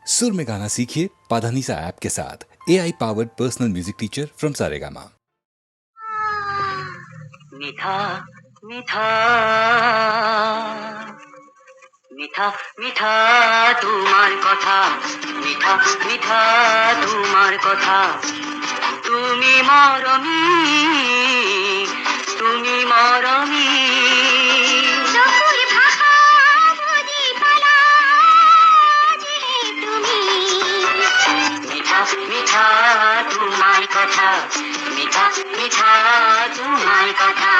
सुर में गाना सीखिए पाधानीसा ऐप के साथ। AI powered personal music teacher from Saregama. मीठा मीठा मीठा मीठा তোমার কথা, মিঠা মিঠা তোমার কথা, তুমি মরমি, তুমি মরমি। মিঠা তোমার কথা, মিঠা মিঠা তোমার কথা।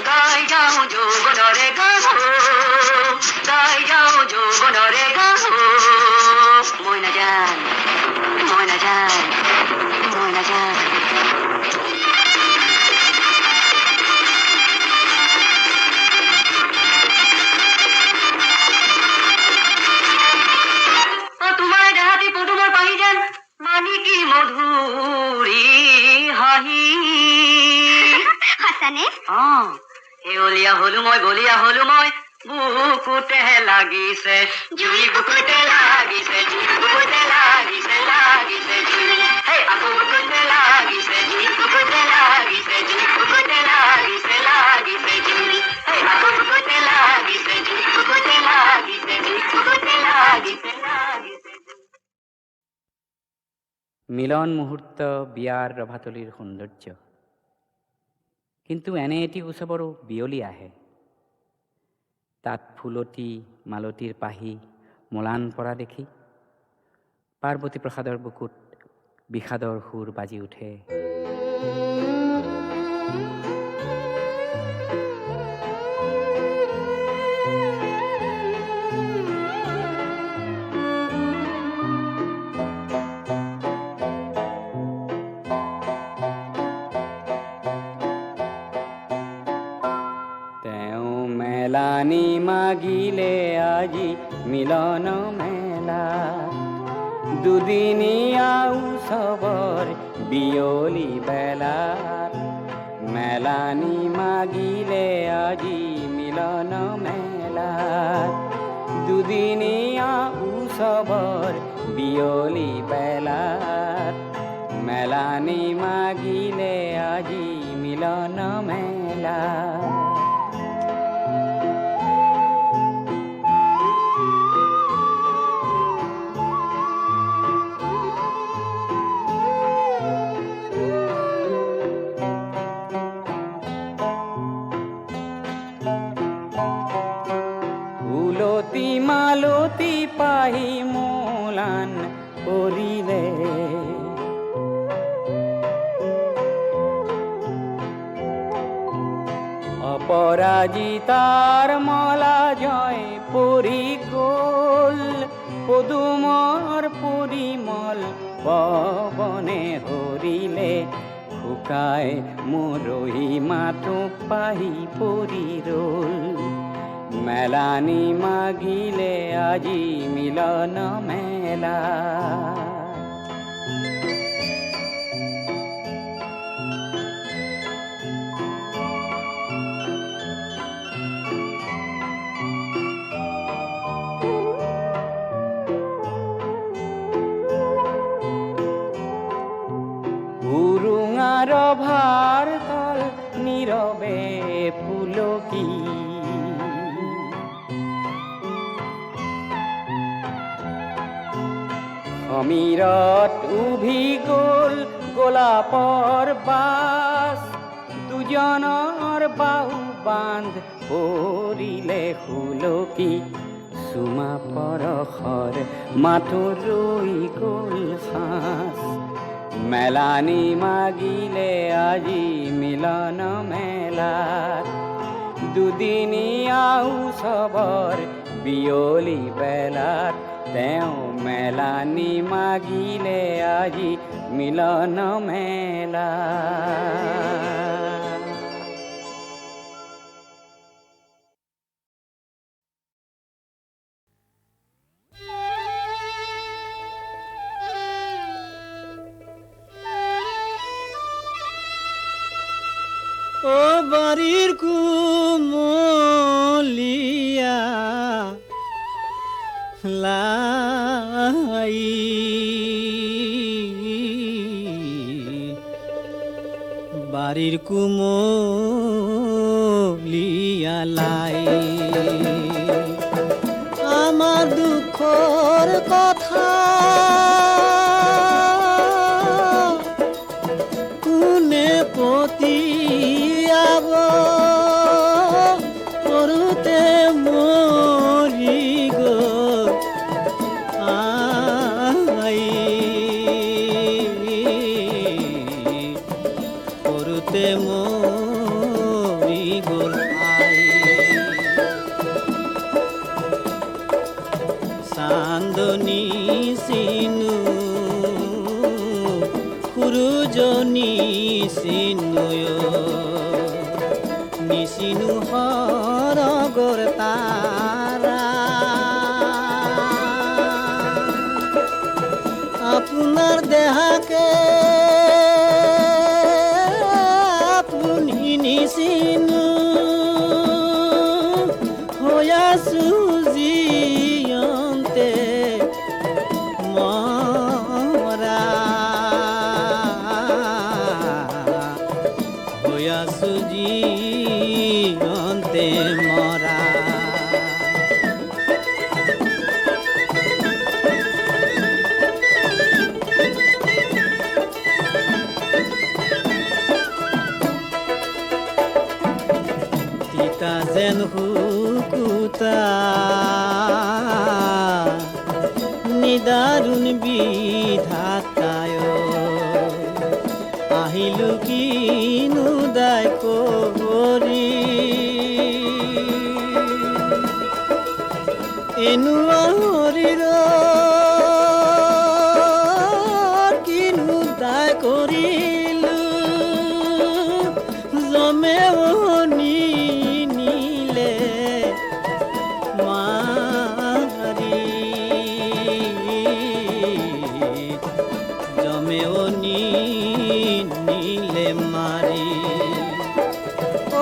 গাই যাও যৌবনরে গাও, গাই যাও যৌবনরে গাও, ময়না জান, ময়না জান, ময়না জান। তোমার দেহাতি পদুমৰ পাহি যেন মানি কি মধুৰী হাঁহি। শেহলীয়া হলো মই, বলীয়া হলো মই, বুকুতে লাগিছে জুই, বুকুতে লাগিছে জুই, বুকুতে লাগিছে লাগিছে জুই, আকৌ বুকুতে লাগিছে জুই, বুকুতে লাগিছে জুই, বুকুতে লাগিছে লাগিছে জুই, আকৌ বুকুতে লাগিছে জুই, বুকুতে লাগিছে জুই, বুকুতে লাগিছে লাগিছে। মিলন মুহূৰ্ত বিয়াৰ ৰভাতলিৰ সৌন্দৰ্য, কিন্তু এনে এটি উৎসৱৰো বিয়লি আহে। তাত ফুলতি মালতীৰ পাহি মলান পৰা দেখি পাৰ্বতী প্ৰসাদৰ বুকুত বিষাদৰ সুৰ বাজি উঠে। মেলানি মাগিলে আজি মিলন মেলা, দুদিনীয়া উৎসৱৰ বিয়লি বেলাত। মেলানি মাগিলে আজি মিলন মেলাত, দুদিনীয়া উৎসৱৰ বিয়লি বেলাত। মেলানি মাগিলে আজি মিলন মেলাত। মালতী পাহি মোলান কৰিলে, অপৰাজিতাৰ মলা জয় পৰি গ'ল, পদুমৰ পৰিমল পৱনে হৰিলে, শুকাই মৰহি মাথো পাহি পৰি ৰ'ল। মেলানি মাগিলে আজি মিলন মেলা। সভাৰ তল নীৰবে পুলকি। সমীৰত উভি গ'ল গোলাপৰ বাছ, দুজনৰ বাহু বান্ধ পৰিলে সুলকি। চুমা পৰশৰ মাথো ৰৈ গ'ল সাঁচ, মেলানি মাগিলে আজি মিলন মেলাত। দুদিনীয়া উৎসৱৰ বিয়লি বেলাত তেওঁ মেলানি মাগিলে আজি মিলন মেলাত। ও বাড়ির কুমলিয়া লাই, বাড়ির কুমলিয়া লাই, আমার দুঃখর কথা কোনে পতি করতে মরি গো আই, করতে মরি গো আই। চান্দনী চিনু সূৰুজনী চিনুয়, নিচিনু সৰগৰ তাৰা, আপোনাৰ দেহাকে আপুনি নিচিনু হৈ আছো জীয়ন্তে মৰা, হৈ আছো জীয়ন্তে মৰা। তিতা যেন শুকুতা নিদাৰুণ বিধাতায়, আহিলো কিনো দায় কৰি, এনুৱা শৰীৰ কিনো দায় কৰিলো, জমেৱনী নিলে মাৰি, জমেৱনী নিলে মাৰি।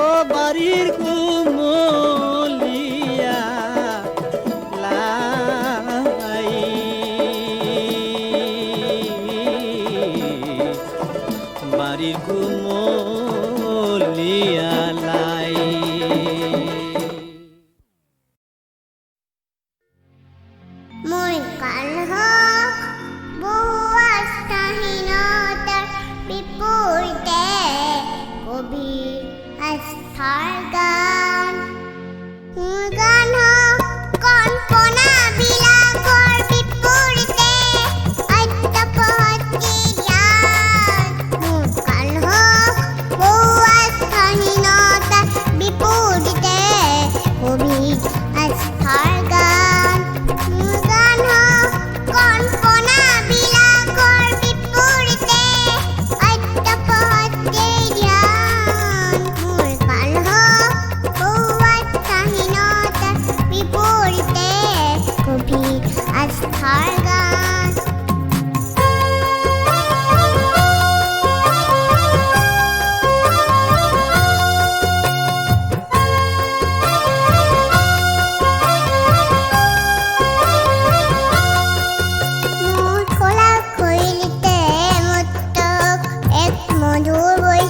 ও বাড়িৰ কুমলিয়া লাই, বাড়িৰ কুমলিয়া লাই। মই কালহ বহু আস্থাহীনতাৰ বিপৰীতে গভীৰ আস্থাৰ গান, মোৰ গান কল্পনাবিলাকৰ বিপৰীতে আত্মপহতি জ্ঞান, মোৰ কালহ বহু আস্থাহীনতাৰ বিপৰীতে গভীৰ আস্থাৰ গান, মোৰ গান কল্পনাবিলাকৰ বিপৰীতে আত্মপহতি জ্ঞান, মোৰ কালহ বহু আস্থাহীনতাৰ বিপৰীতে গভীৰ আস্থাৰ গান। মোৰ খোলা খৈলিতে মুক্তক এক মধুৰ বৈ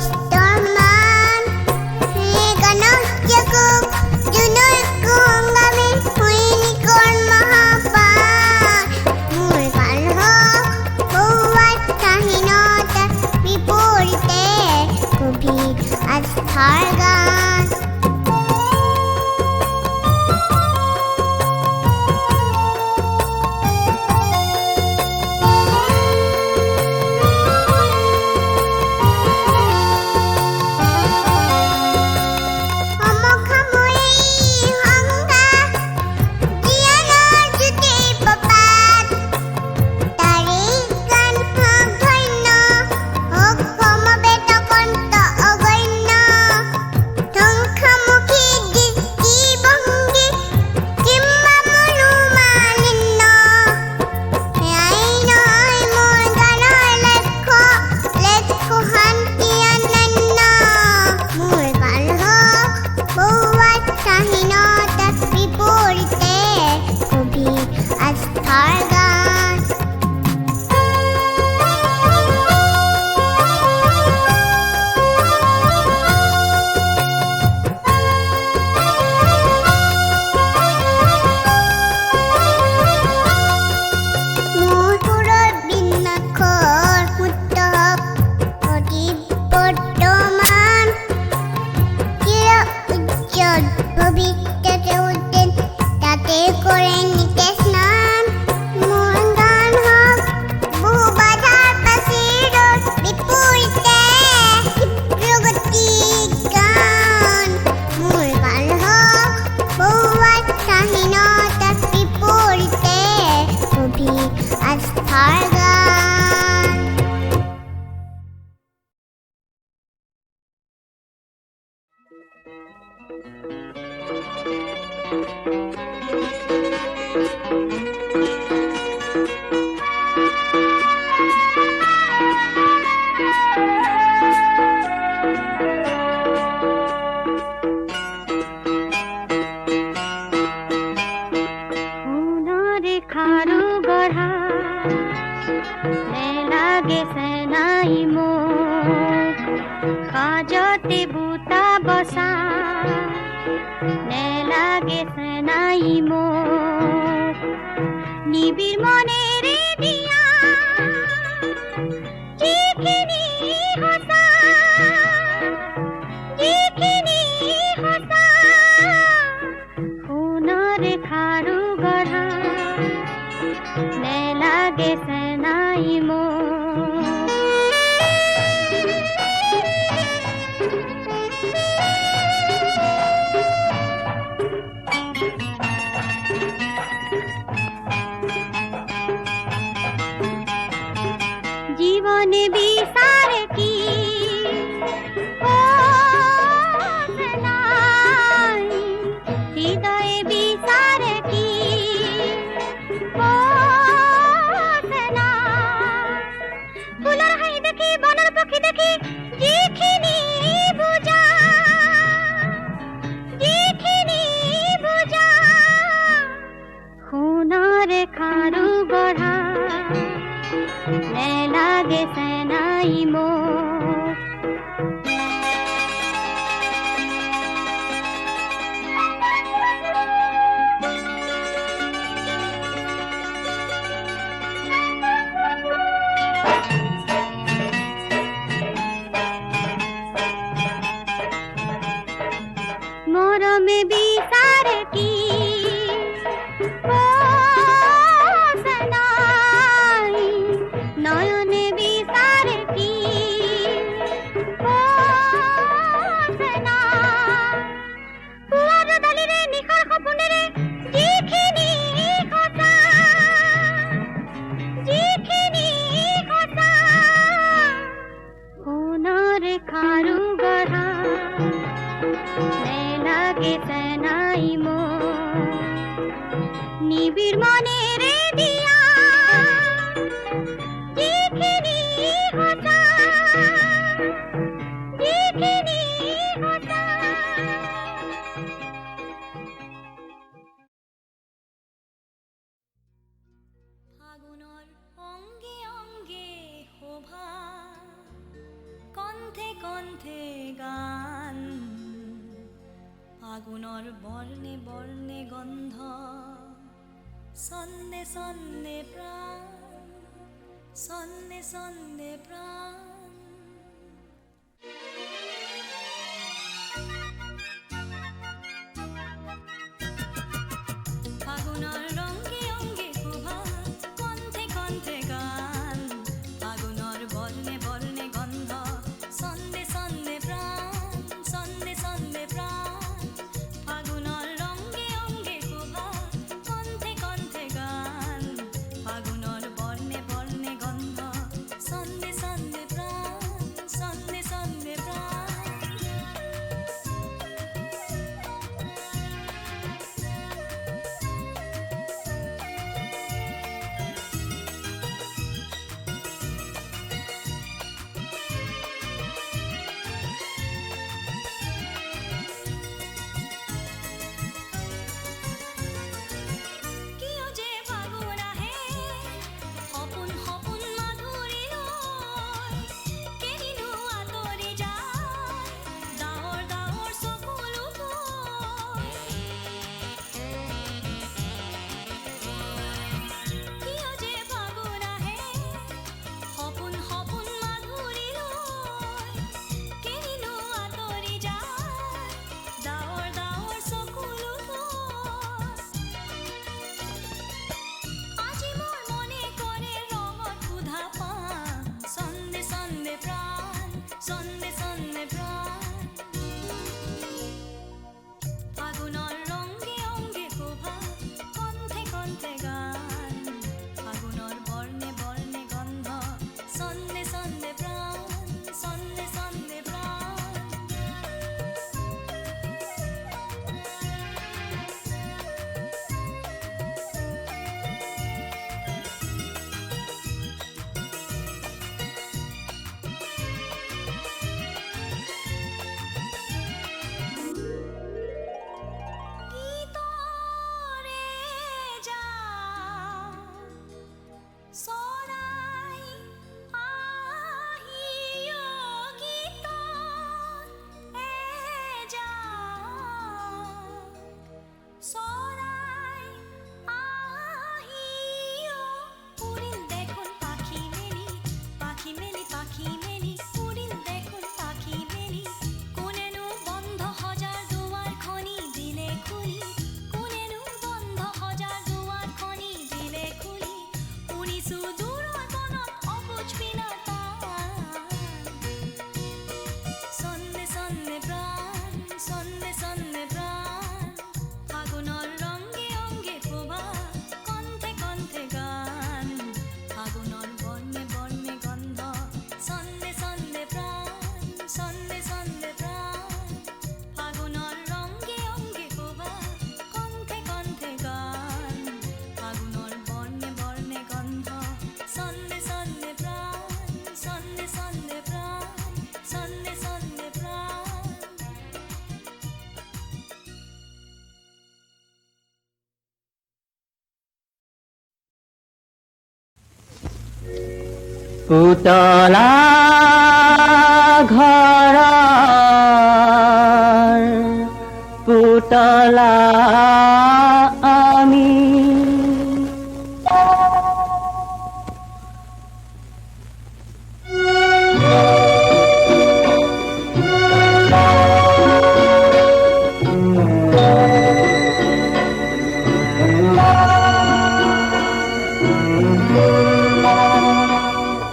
সোণাৰে খাৰু গঢ়া নেলাগে চেনাই মোক কাজতে বুটা বসা নেলাগে চেনাই মোক নিবিড় মনেৰে দিয়া যিখিনি সঁচা যিখিনি সঁচা সোণাৰে খাৰু গঢ়া নেলাগে চেনাই মোক জীবনে বিচাৰে কি ও সেনাই হৃদয়ে বিচাৰে কি ও সেনাই ফুলৰ হাঁহি দেখি বনৰ পক্ষী দেখি যিখিনি বুজা যিখিনি বুজা সোণাৰে খাৰু গঢ়া নেলাগে চেনাই মোক মৰমে বিচাৰে কি ও সেনাই নয়নে বিচাৰে কি ও সেনাই পুৱাৰ ডালিৰে নিশাৰ সপোনেৰে যিখিনি সঁচা যিখিনি সঁচা সোণাৰে খাৰু গঢ়া নেলাগে চেনাই মোক নিবিড় মনেৰে দিয়া যিখিনি সঁচা যিখিনি সঁচা ফাগুনৰ অংগে অংগে শোভা কণ্ঠে কণ্ঠে গান ফাগুনৰ বৰ্ণে বৰ্ণে গন্ধ ছন্দে ছন্দে প্ৰাণ ছন্দে ছন্দে প্ৰাণ ফাগুনৰ ৰংগে অংগে শোভা কণ্ঠে কণ্ঠে গান ফাগুনৰ বৰ্ণে বৰ্ণে গন্ধ ছন্দে ছন্দে প্ৰাণ ছন্দে ছন্দে প্ৰাণ ফাগুনৰ ৰংগে অংগে শোভা কণ্ঠে কণ্ঠে গান ফাগুনৰ বৰ্ণে বৰ্ণে গন্ধ ছন্দে ছন্দে প্ৰাণ পুতলা ঘৰৰ পুতলা আমি।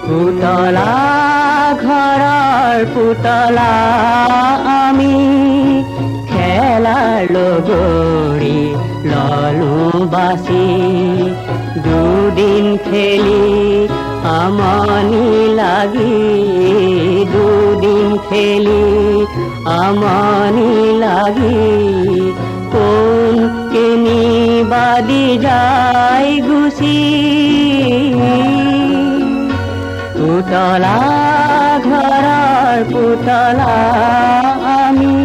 পুতলা ঘৰৰ পুতলা আমি, খেলাৰ লগৰী ললো বাচি। দুদিন খেলি আমনি লাগি, দুদিন খেলি আমনি লাগি, কোন কেনিবাদি যায় গুচি। পুতলা ঘৰৰ পুতলা আমি।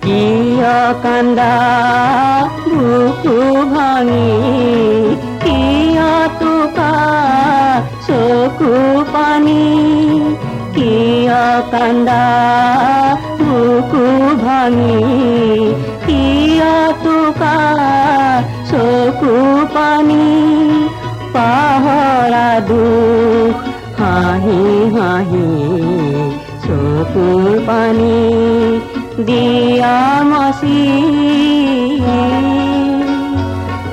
কিয় কান্দা বুকু ভাঙি, কিয় তোকা চকু পানী, কিয় কান্দা বুকু ভাঙি, কিয় তোকা চকু পানী। পাহৰা দুখ হাঁহি হাঁহি চকুৰ পানী দিয়া মচি।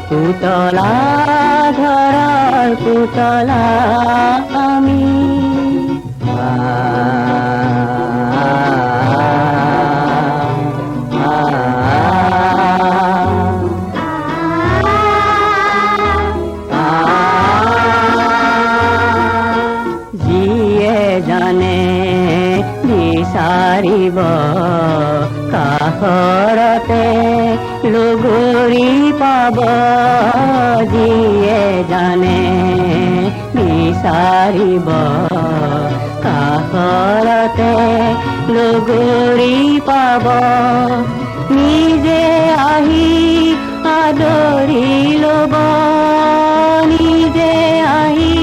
পুতলা ঘৰৰ পুতলা আমি। যিয়ে জানে বিচাৰিব কাষৰতে লগৰী পাব, যিয়ে জানে বিচাৰিব কাষৰতে লগৰী পাব। নিজে আহি আদৰি ল'ব, নিজে আহি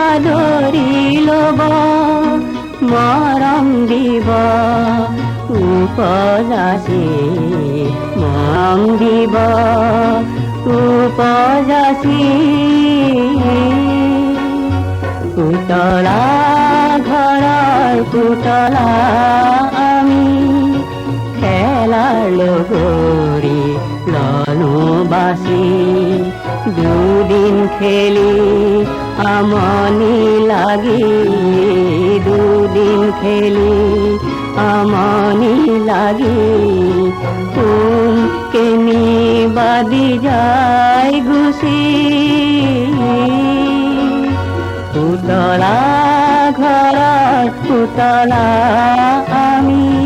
আদৰি ল'ব, মৰম দিব উপজাচি, মৰম দিব উপজাচি। পুতলা ঘৰৰ পুতলা আমি, খেলাৰ লগৰী ললো বাচি। দুদিন খেলি আমনি লাগি, দুদিন খেলি আমনি লাগি, কোন কেনিবাদি যায় গুচি। পুতলা ঘৰৰ পুতলা আমি।